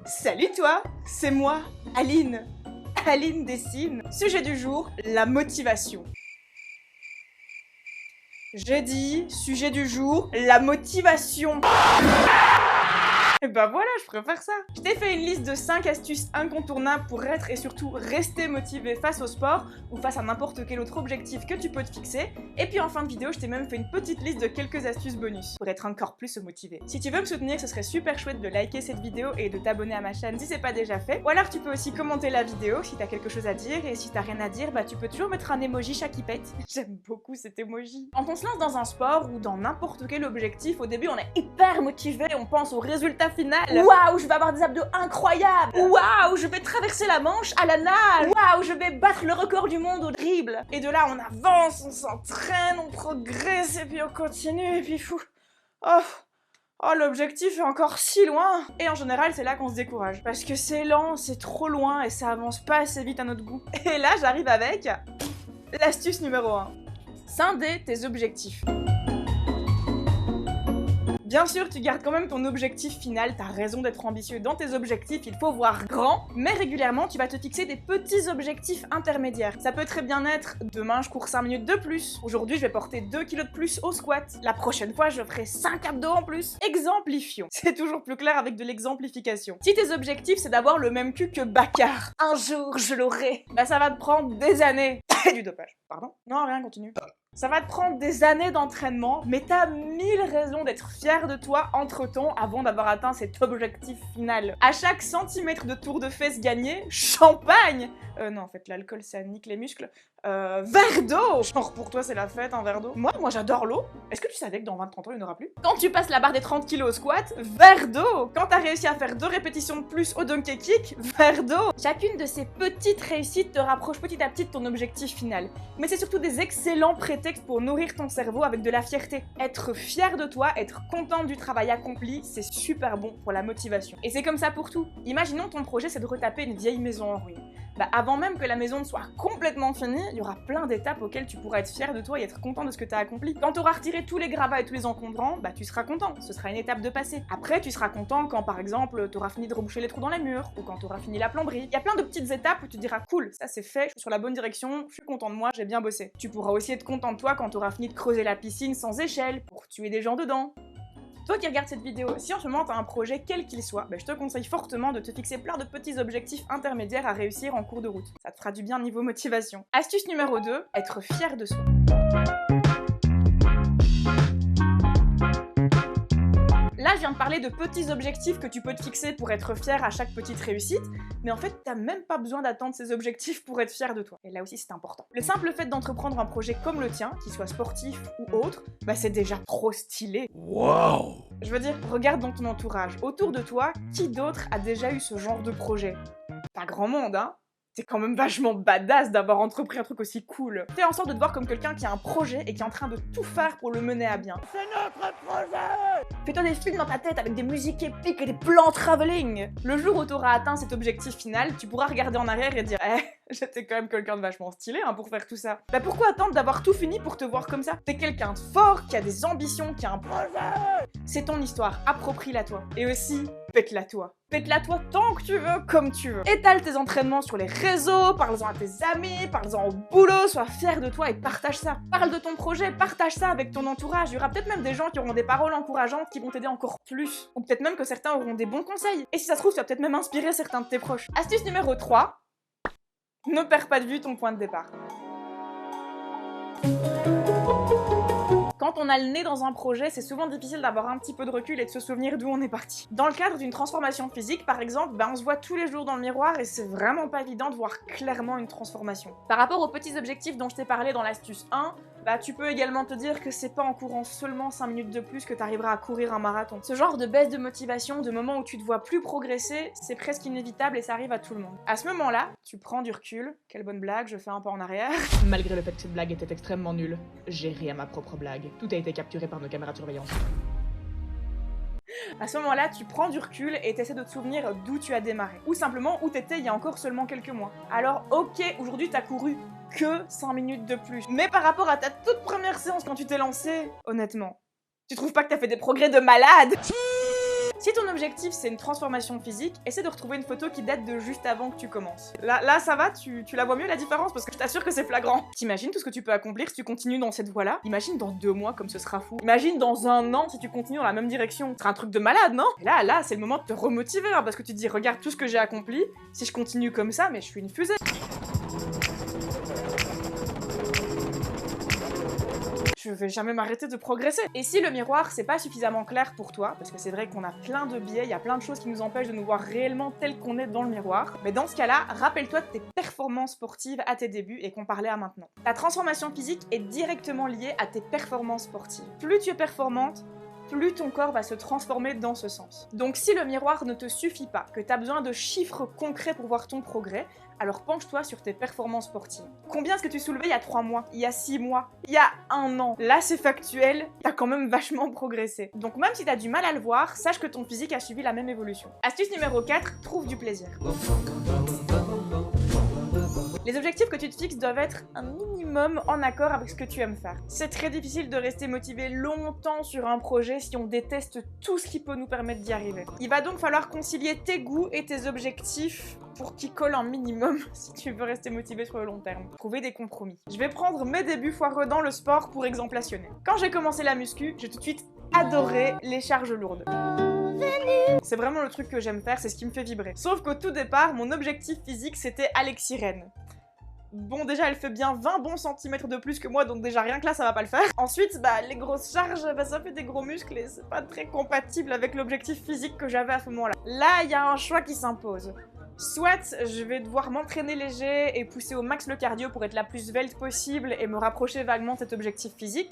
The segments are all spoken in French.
Salut toi, c'est moi, Aline. Aline dessine. Sujet du jour, la motivation. J'ai dit, sujet du jour, la motivation. Et bah voilà, je préfère ça. Je t'ai fait une liste de 5 astuces incontournables pour être et surtout rester motivé face au sport ou face à n'importe quel autre objectif que tu peux te fixer. Et puis en fin de vidéo, je t'ai même fait une petite liste de quelques astuces bonus pour être encore plus motivé. Si tu veux me soutenir, ce serait super chouette de liker cette vidéo et de t'abonner à ma chaîne si c'est pas déjà fait. Ou alors tu peux aussi commenter la vidéo si t'as quelque chose à dire, et si t'as rien à dire, bah tu peux toujours mettre un emoji chat qui pète. J'aime beaucoup cet emoji. Quand on se lance dans un sport ou dans n'importe quel objectif, au début on est hyper motivé, on pense au résultat final. Waouh, je vais avoir des abdos incroyables. Waouh, je vais traverser la Manche à la nage. Waouh, je vais battre le record du monde au dribble. Et de là, on avance, on s'entraîne, on progresse, et puis on continue, et puis fou. Oh, l'objectif est encore si loin. Et en général, c'est là qu'on se décourage. Parce que c'est lent, c'est trop loin, et ça avance pas assez vite à notre goût. Et là, j'arrive avec l'astuce numéro 1. Scinder tes objectifs. Bien sûr, tu gardes quand même ton objectif final, t'as raison d'être ambitieux dans tes objectifs, il faut voir grand, mais régulièrement, tu vas te fixer des petits objectifs intermédiaires. Ça peut très bien être, demain je cours 5 minutes de plus, aujourd'hui je vais porter 2 kilos de plus au squat, la prochaine fois je ferai 5 abdos en plus. Exemplifions. C'est toujours plus clair avec de l'exemplification. Si tes objectifs c'est d'avoir le même cul que Baccar, un jour je l'aurai, bah ça va te prendre des années. Et du dopage. Pardon? Non, rien, continue. Ça va te prendre des années d'entraînement, mais t'as 1000 raisons d'être fier de toi entre-temps avant d'avoir atteint cet objectif final. À chaque centimètre de tour de fesses gagné, champagne! Non, en fait, l'alcool, ça nique les muscles. Verre d'eau! Genre, pour toi, c'est la fête, un verre d'eau. Moi, j'adore l'eau. Est-ce que tu savais que dans 20-30 ans, il n'y en aura plus? Quand tu passes la barre des 30 kilos au squat, verre d'eau! Quand t'as réussi à faire 2 répétitions de plus au donkey kick, verre d'eau! Chacune de ces petites réussites te rapproche petit à petit de ton objectif final. Mais c'est surtout des excellents prétextes pour nourrir ton cerveau avec de la fierté. Être fier de toi, être contente du travail accompli, c'est super bon pour la motivation. Et c'est comme ça pour tout. Imaginons ton projet, c'est de retaper une vieille maison en ruine. Bah avant même que la maison ne soit complètement finie, il y aura plein d'étapes auxquelles tu pourras être fier de toi et être content de ce que tu as accompli. Quand tu auras retiré tous les gravats et tous les encombrants, bah tu seras content, ce sera une étape de passé. Après, tu seras content quand par exemple tu auras fini de reboucher les trous dans les murs, ou quand tu auras fini la plomberie. Il y a plein de petites étapes où tu diras cool, ça c'est fait, je suis sur la bonne direction, je suis content de moi, j'ai bien bossé. Tu pourras aussi être content de toi quand tu auras fini de creuser la piscine sans échelle, pour tuer des gens dedans. Toi qui regardes cette vidéo, si en ce moment t'as un projet quel qu'il soit, je te conseille fortement de te fixer plein de petits objectifs intermédiaires à réussir en cours de route. Ça te fera du bien niveau motivation. Astuce numéro 2, être fier de soi. Là, je viens de parler de petits objectifs que tu peux te fixer pour être fier à chaque petite réussite, mais en fait, t'as même pas besoin d'atteindre ces objectifs pour être fier de toi. Et là aussi, c'est important. Le simple fait d'entreprendre un projet comme le tien, qu'il soit sportif ou autre, c'est déjà trop stylé. Wow! Je veux dire, regarde dans ton entourage. Autour de toi, qui d'autre a déjà eu ce genre de projet? Pas grand monde, hein? C'est quand même vachement badass d'avoir entrepris un truc aussi cool. Fais en sorte de te voir comme quelqu'un qui a un projet et qui est en train de tout faire pour le mener à bien. C'est notre projet! Fais-toi des films dans ta tête avec des musiques épiques et des plans travelling. Le jour où tu auras atteint cet objectif final, tu pourras regarder en arrière et dire j'étais quand même quelqu'un de vachement stylé pour faire tout ça. Pourquoi attendre d'avoir tout fini pour te voir comme ça? T'es quelqu'un de fort, qui a des ambitions, qui a un projet. C'est ton histoire, approprie-la toi. Et aussi, pète-la toi. Pète-la toi tant que tu veux, comme tu veux. Étale tes entraînements sur les réseaux, parle-en à tes amis, parle-en au boulot, sois fier de toi et partage ça. Parle de ton projet, partage ça avec ton entourage. Il y aura peut-être même des gens qui auront des paroles encourageantes qui vont t'aider encore plus. Ou peut-être même que certains auront des bons conseils. Et si ça se trouve, tu vas peut-être même inspirer certains de tes proches. Astuce numéro 3. Ne perds pas de vue ton point de départ. Quand on a le nez dans un projet, c'est souvent difficile d'avoir un petit peu de recul et de se souvenir d'où on est parti. Dans le cadre d'une transformation physique, par exemple, on se voit tous les jours dans le miroir et c'est vraiment pas évident de voir clairement une transformation. Par rapport aux petits objectifs dont je t'ai parlé dans l'astuce 1, tu peux également te dire que c'est pas en courant seulement 5 minutes de plus que t'arriveras à courir un marathon. Ce genre de baisse de motivation, de moments où tu te vois plus progresser, c'est presque inévitable et ça arrive à tout le monde. À ce moment-là, tu prends du recul. Quelle bonne blague, je fais un pas en arrière. Malgré le fait que cette blague était extrêmement nulle, j'ai ri à ma propre blague. Tout a été capturé par nos caméras de surveillance. À ce moment-là, tu prends du recul et t'essaies de te souvenir d'où tu as démarré. Ou simplement où t'étais il y a encore seulement quelques mois. Alors ok, aujourd'hui t'as couru que 5 minutes de plus. Mais par rapport à ta toute première séance quand tu t'es lancé, honnêtement, tu trouves pas que t'as fait des progrès de malade? Si ton objectif c'est une transformation physique, essaie de retrouver une photo qui date de juste avant que tu commences. Là ça va, tu la vois mieux la différence parce que je t'assure que c'est flagrant. T'imagines tout ce que tu peux accomplir si tu continues dans cette voie-là? Imagine dans 2 mois comme ce sera fou. Imagine dans 1 an si tu continues dans la même direction. Ce sera un truc de malade, non? Et là, c'est le moment de te remotiver hein, parce que tu te dis regarde tout ce que j'ai accompli, si je continue comme ça, mais je suis une fusée. Je vais jamais m'arrêter de progresser. Et si le miroir c'est pas suffisamment clair pour toi, parce que c'est vrai qu'on a plein de biais, il y a plein de choses qui nous empêchent de nous voir réellement tel qu'on est dans le miroir, mais dans ce cas-là, rappelle-toi de tes performances sportives à tes débuts et compare-les à maintenant. Ta transformation physique est directement liée à tes performances sportives. Plus tu es performante, plus ton corps va se transformer dans ce sens. Donc si le miroir ne te suffit pas, que tu as besoin de chiffres concrets pour voir ton progrès, alors penche-toi sur tes performances sportives. Combien est-ce que tu soulevais il y a 3 mois? Il y a 6 mois? Il y a 1 an? Là c'est factuel, t'as quand même vachement progressé. Donc même si t'as du mal à le voir, sache que ton physique a suivi la même évolution. Astuce numéro 4, trouve du plaisir. Les objectifs que tu te fixes doivent être un minimum en accord avec ce que tu aimes faire. C'est très difficile de rester motivé longtemps sur un projet si on déteste tout ce qui peut nous permettre d'y arriver. Il va donc falloir concilier tes goûts et tes objectifs pour qu'ils collent un minimum si tu veux rester motivé sur le long terme. Trouver des compromis. Je vais prendre mes débuts foireux dans le sport pour exemplationner. Quand j'ai commencé la muscu, j'ai tout de suite adoré les charges lourdes. C'est vraiment le truc que j'aime faire, c'est ce qui me fait vibrer. Sauf qu'au tout départ, mon objectif physique c'était Alexis Rennes. Bon, déjà, elle fait bien 20 bons centimètres de plus que moi, donc déjà, rien que là, ça va pas le faire. Ensuite, les grosses charges, ça fait des gros muscles et c'est pas très compatible avec l'objectif physique que j'avais à ce moment-là. Là, il y a un choix qui s'impose. Soit je vais devoir m'entraîner léger et pousser au max le cardio pour être la plus svelte possible et me rapprocher vaguement de cet objectif physique,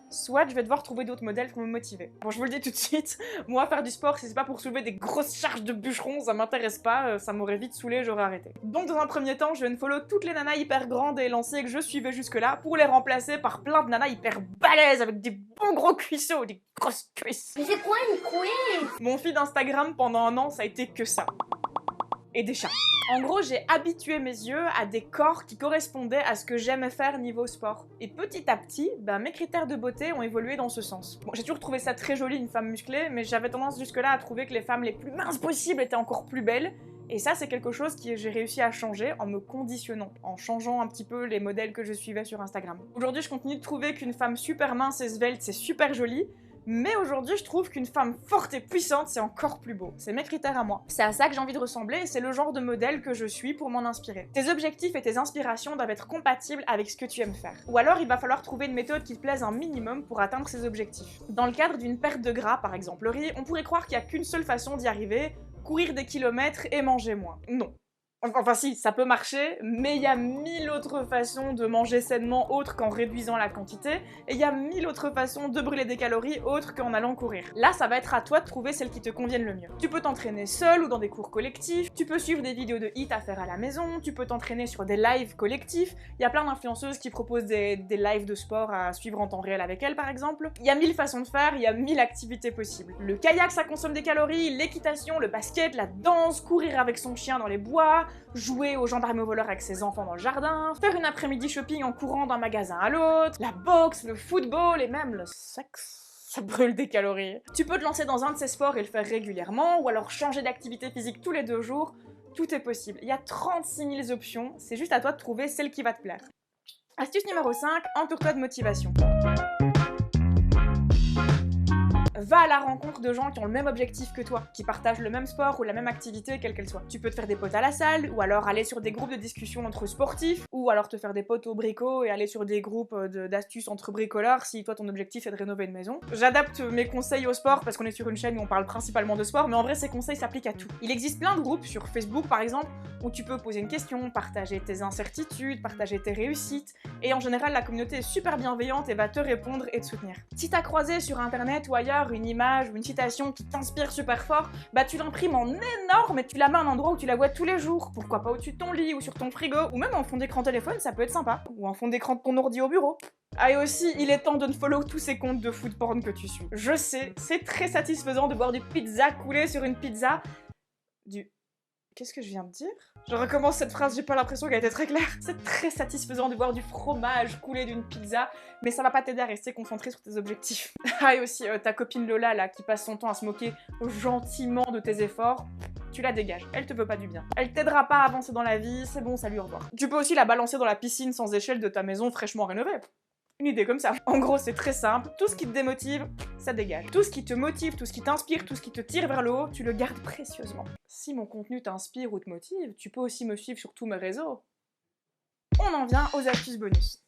soit je vais devoir trouver d'autres modèles pour me motiver. Bon, je vous le dis tout de suite, moi faire du sport, si c'est pas pour soulever des grosses charges de bûcheron, ça m'intéresse pas, ça m'aurait vite saoulé, j'aurais arrêté. Donc dans un premier temps, je vais follow toutes les nanas hyper grandes et élancées que je suivais jusque-là pour les remplacer par plein de nanas hyper balèzes avec des bons gros cuisseaux, des grosses cuisses. Mais c'est quoi une cuisse? Mon feed Instagram pendant 1 an, ça a été que ça. Et des chats. En gros, j'ai habitué mes yeux à des corps qui correspondaient à ce que j'aimais faire niveau sport. Et petit à petit, mes critères de beauté ont évolué dans ce sens. Bon, j'ai toujours trouvé ça très joli, une femme musclée, mais j'avais tendance jusque-là à trouver que les femmes les plus minces possibles étaient encore plus belles. Et ça, c'est quelque chose que j'ai réussi à changer en me conditionnant, en changeant un petit peu les modèles que je suivais sur Instagram. Aujourd'hui, je continue de trouver qu'une femme super mince et svelte, c'est super joli. Mais aujourd'hui, je trouve qu'une femme forte et puissante, c'est encore plus beau. C'est mes critères à moi. C'est à ça que j'ai envie de ressembler et c'est le genre de modèle que je suis pour m'en inspirer. Tes objectifs et tes inspirations doivent être compatibles avec ce que tu aimes faire. Ou alors, il va falloir trouver une méthode qui te plaise un minimum pour atteindre ces objectifs. Dans le cadre d'une perte de gras, par exemple, on pourrait croire qu'il n'y a qu'une seule façon d'y arriver, courir des kilomètres et manger moins. Non. Enfin si, ça peut marcher, mais il y a 1000 autres façons de manger sainement autres qu'en réduisant la quantité, et il y a 1000 autres façons de brûler des calories autres qu'en allant courir. Là, ça va être à toi de trouver celle qui te convienne le mieux. Tu peux t'entraîner seul ou dans des cours collectifs, tu peux suivre des vidéos de hit à faire à la maison, tu peux t'entraîner sur des lives collectifs, il y a plein d'influenceuses qui proposent des lives de sport à suivre en temps réel avec elles par exemple. Il y a 1000 façons de faire, il y a 1000 activités possibles. Le kayak, ça consomme des calories, l'équitation, le basket, la danse, courir avec son chien dans les bois, jouer aux gendarmes et aux voleurs avec ses enfants dans le jardin, faire une après-midi shopping en courant d'un magasin à l'autre, la boxe, le football et même le sexe. Ça brûle des calories. Tu peux te lancer dans un de ces sports et le faire régulièrement, ou alors changer d'activité physique tous les 2 jours. Tout est possible. Il y a 36 000 options, c'est juste à toi de trouver celle qui va te plaire. Astuce numéro 5, entoure-toi de motivation. Va à la rencontre de gens qui ont le même objectif que toi, qui partagent le même sport ou la même activité, quelle qu'elle soit. Tu peux te faire des potes à la salle, ou alors aller sur des groupes de discussion entre sportifs, ou alors te faire des potes au brico et aller sur des groupes d'astuces entre bricoleurs si toi ton objectif est de rénover une maison. J'adapte mes conseils au sport parce qu'on est sur une chaîne où on parle principalement de sport, mais en vrai ces conseils s'appliquent à tout. Il existe plein de groupes sur Facebook par exemple, où tu peux poser une question, partager tes incertitudes, partager tes réussites, et en général la communauté est super bienveillante et va te répondre et te soutenir. Si t'as croisé sur internet ou ailleurs une image ou une citation qui t'inspire super fort, tu l'imprimes en énorme et tu la mets à un endroit où tu la vois tous les jours. Pourquoi pas au-dessus de ton lit ou sur ton frigo, ou même en fond d'écran téléphone, ça peut être sympa. Ou en fond d'écran de ton ordi au bureau. Ah et aussi, il est temps de follow tous ces comptes de food porn que tu suis. Je sais, c'est très satisfaisant de voir du pizza couler sur une pizza. Qu'est-ce que je viens de dire? Je recommence cette phrase, j'ai pas l'impression qu'elle était très claire. C'est très satisfaisant de voir du fromage couler d'une pizza, mais ça va pas t'aider à rester concentré sur tes objectifs. Ah, et aussi ta copine Lola là qui passe son temps à se moquer gentiment de tes efforts, tu la dégages, elle te veut pas du bien. Elle t'aidera pas à avancer dans la vie, c'est bon, salut, au revoir. Tu peux aussi la balancer dans la piscine sans échelle de ta maison fraîchement rénovée. Une idée comme ça. En gros, c'est très simple, tout ce qui te démotive, ça dégage. Tout ce qui te motive, tout ce qui t'inspire, tout ce qui te tire vers le haut, tu le gardes précieusement. Si mon contenu t'inspire ou te motive, tu peux aussi me suivre sur tous mes réseaux. On en vient aux astuces bonus.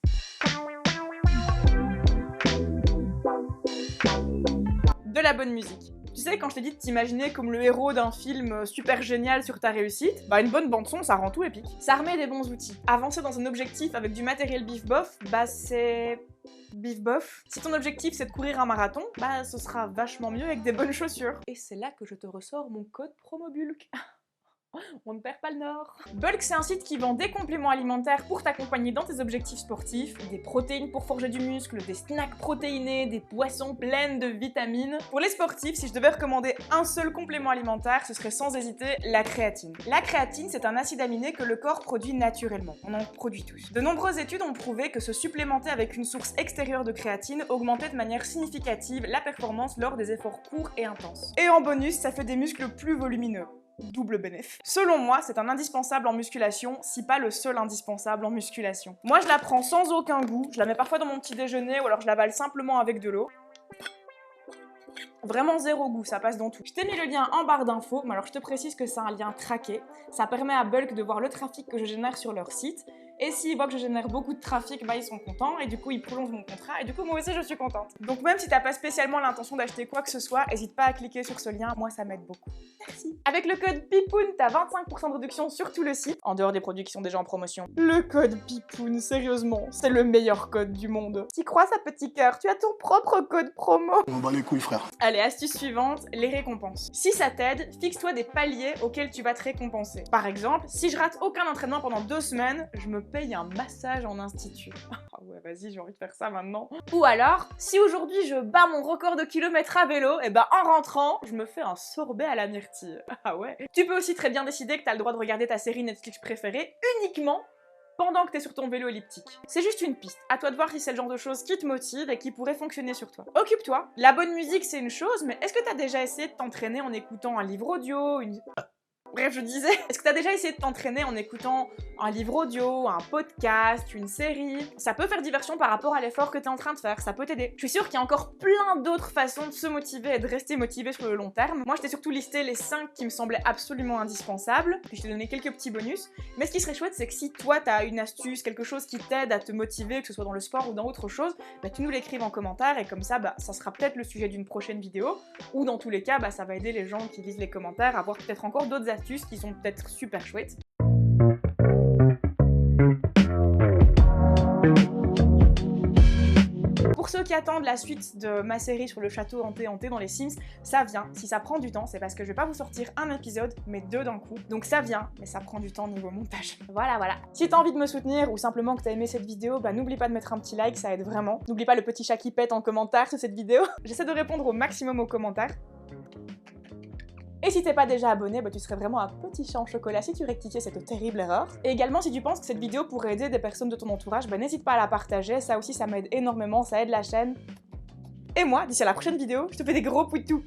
De la bonne musique. Tu sais, quand je t'ai dit de t'imaginer comme le héros d'un film super génial sur ta réussite, bah une bonne bande-son, ça rend tout épique. Ça remet des bons outils. Avancer dans un objectif avec du matériel bif-bof, bah c'est... bif-bof. Si ton objectif c'est de courir un marathon, bah ce sera vachement mieux avec des bonnes chaussures. Et c'est là que je te ressors mon code promo Bulk. On ne perd pas le nord. Bulk, c'est un site qui vend des compléments alimentaires pour t'accompagner dans tes objectifs sportifs, des protéines pour forger du muscle, des snacks protéinés, des boissons pleines de vitamines. Pour les sportifs, si je devais recommander un seul complément alimentaire, ce serait sans hésiter la créatine. La créatine, c'est un acide aminé que le corps produit naturellement. On en produit tous. De nombreuses études ont prouvé que se supplémenter avec une source extérieure de créatine augmentait de manière significative la performance lors des efforts courts et intenses. Et en bonus, ça fait des muscles plus volumineux. Double bénéf. Selon moi, c'est un indispensable en musculation, si pas le seul indispensable en musculation. Moi, je la prends sans aucun goût, je la mets parfois dans mon petit déjeuner ou alors je l'avale simplement avec de l'eau. Vraiment zéro goût, ça passe dans tout. Je t'ai mis le lien en barre d'infos, mais alors je te précise que c'est un lien traqué. Ça permet à Bulk de voir le trafic que je génère sur leur site. Et s'ils voient que je génère beaucoup de trafic, bah ils sont contents et du coup ils prolongent mon contrat et du coup moi aussi je suis contente. Donc même si t'as pas spécialement l'intention d'acheter quoi que ce soit, n'hésite pas à cliquer sur ce lien, moi ça m'aide beaucoup. Merci. Avec le code PIPOUN, t'as 25% de réduction sur tout le site, en dehors des produits qui sont déjà en promotion. Le code PIPOUN, sérieusement, c'est le meilleur code du monde. T'y crois ça petit cœur, tu as ton propre code promo. On bat les couilles frère. Allez, astuce suivante, les récompenses. Si ça t'aide, fixe-toi des paliers auxquels tu vas te récompenser. Par exemple, si je rate aucun entraînement pendant 2 semaines, je me paye un massage en institut. Ah ouais, vas-y, j'ai envie de faire ça maintenant. Ou alors, si aujourd'hui je bats mon record de kilomètres à vélo, et bah en rentrant, je me fais un sorbet à la myrtille. Ah ouais. Tu peux aussi très bien décider que t'as le droit de regarder ta série Netflix préférée uniquement pendant que t'es sur ton vélo elliptique. C'est juste une piste, à toi de voir si c'est le genre de choses qui te motive et qui pourrait fonctionner sur toi. Occupe-toi. La bonne musique c'est une chose, mais est-ce que t'as déjà essayé de t'entraîner en écoutant un livre audio, Bref, je disais, est-ce que t'as déjà essayé de t'entraîner en écoutant un livre audio, un podcast, une série? Ça peut faire diversion par rapport à l'effort que t'es en train de faire, ça peut t'aider. Je suis sûre qu'il y a encore plein d'autres façons de se motiver et de rester motivé sur le long terme. Moi, je t'ai surtout listé les 5 qui me semblaient absolument indispensables, puis je t'ai donné quelques petits bonus. Mais ce qui serait chouette, c'est que si toi, t'as une astuce, quelque chose qui t'aide à te motiver, que ce soit dans le sport ou dans autre chose, bah tu nous l'écrives en commentaire et comme ça, bah ça sera peut-être le sujet d'une prochaine vidéo, ou dans tous les cas, bah ça va aider les gens qui lisent les commentaires à voir peut-être encore d'autres astuces qui sont peut-être super chouettes. Pour ceux qui attendent la suite de ma série sur le château hanté dans les Sims, ça vient. Si ça prend du temps, c'est parce que je vais pas vous sortir un épisode, mais 2 d'un coup. Donc ça vient, mais ça prend du temps niveau montage. Voilà. Si t'as envie de me soutenir ou simplement que t'as aimé cette vidéo, bah n'oublie pas de mettre un petit like, ça aide vraiment. N'oublie pas le petit chat qui pète en commentaire sur cette vidéo. J'essaie de répondre au maximum aux commentaires. Et si t'es pas déjà abonné, bah tu serais vraiment un petit chat en chocolat si tu rectifiais cette terrible erreur. Et également, si tu penses que cette vidéo pourrait aider des personnes de ton entourage, bah n'hésite pas à la partager, ça aussi ça m'aide énormément, ça aide la chaîne. Et moi, d'ici à la prochaine vidéo, je te fais des gros poutous.